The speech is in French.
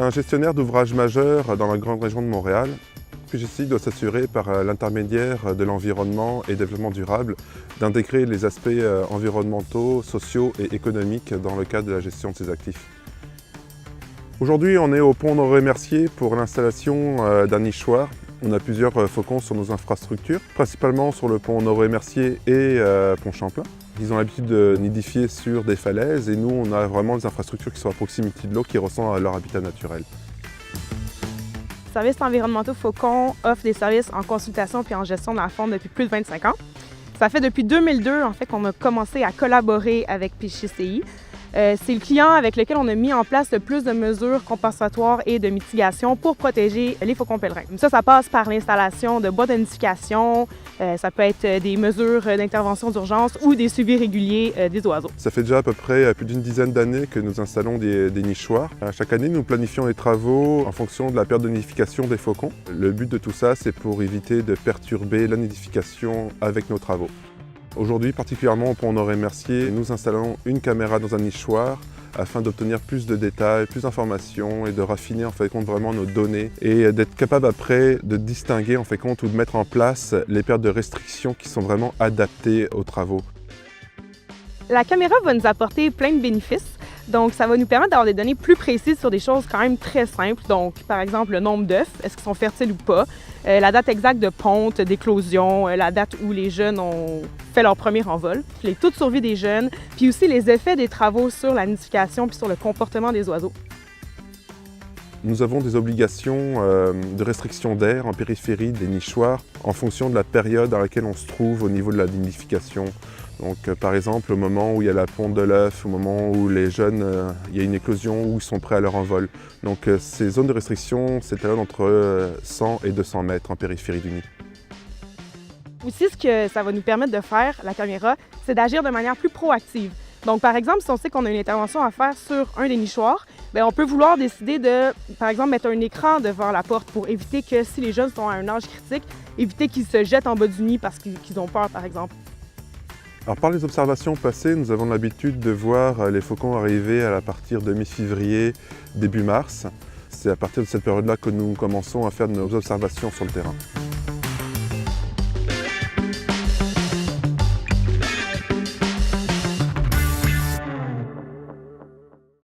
un gestionnaire d'ouvrages majeurs dans la grande région de Montréal. PGCI doit s'assurer par l'intermédiaire de l'environnement et développement durable d'intégrer les aspects environnementaux, sociaux et économiques dans le cadre de la gestion de ses actifs. Aujourd'hui, on est au pont Honoré-Mercier pour l'installation d'un nichoir. On a plusieurs faucons sur nos infrastructures, principalement sur le pont Honoré-Mercier et pont Champlain. Ils ont l'habitude de nidifier sur des falaises et nous, on a vraiment des infrastructures qui sont à proximité de l'eau, qui ressemblent à leur habitat naturel. Les services environnementaux Faucon offrent des services en consultation puis en gestion de la faune depuis plus de 25 ans. Ça fait depuis 2002 en fait, qu'on a commencé à collaborer avec PGCI. C'est le client avec lequel on a mis en place le plus de mesures compensatoires et de mitigation pour protéger les faucons pèlerins. Ça passe par l'installation de bois de nidification, ça peut être des mesures d'intervention d'urgence ou des suivis réguliers des oiseaux. Ça fait déjà à peu près plus d'une dizaine d'années que nous installons des nichoirs. Chaque année, nous planifions les travaux en fonction de la période de nidification des faucons. Le but de tout ça, c'est pour éviter de perturber la nidification avec nos travaux. Aujourd'hui, particulièrement au pont Honoré-Mercier, nous installons une caméra dans un nichoir afin d'obtenir plus de détails, plus d'informations et de raffiner en fait compte vraiment nos données et d'être capable après de distinguer en fait compte ou de mettre en place les périodes de restriction qui sont vraiment adaptées aux travaux. La caméra va nous apporter plein de bénéfices. Donc, ça va nous permettre d'avoir des données plus précises sur des choses quand même très simples. Donc, par exemple, le nombre d'œufs, est-ce qu'ils sont fertiles ou pas, la date exacte de ponte, d'éclosion, la date où les jeunes ont fait leur premier envol, les taux de survie des jeunes, puis aussi les effets des travaux sur la nidification puis sur le comportement des oiseaux. Nous avons des obligations de restriction d'air en périphérie des nichoirs en fonction de la période dans laquelle on se trouve au niveau de la nidification. Donc, par exemple, au moment où il y a la ponte de l'œuf, au moment où les jeunes, il y a une éclosion, où ils sont prêts à leur envol. Donc, ces zones de restriction s'étalent entre 100 et 200 mètres en périphérie du nid. Aussi, ce que ça va nous permettre de faire, la caméra, c'est d'agir de manière plus proactive. Donc, par exemple, si on sait qu'on a une intervention à faire sur un des nichoirs, bien, on peut vouloir décider de, par exemple, mettre un écran devant la porte pour éviter que, si les jeunes sont à un âge critique, éviter qu'ils se jettent en bas du nid parce qu'ils ont peur, par exemple. Alors, par les observations passées, nous avons l'habitude de voir les faucons arriver à partir de mi-février, début mars. C'est à partir de cette période-là que nous commençons à faire nos observations sur le terrain.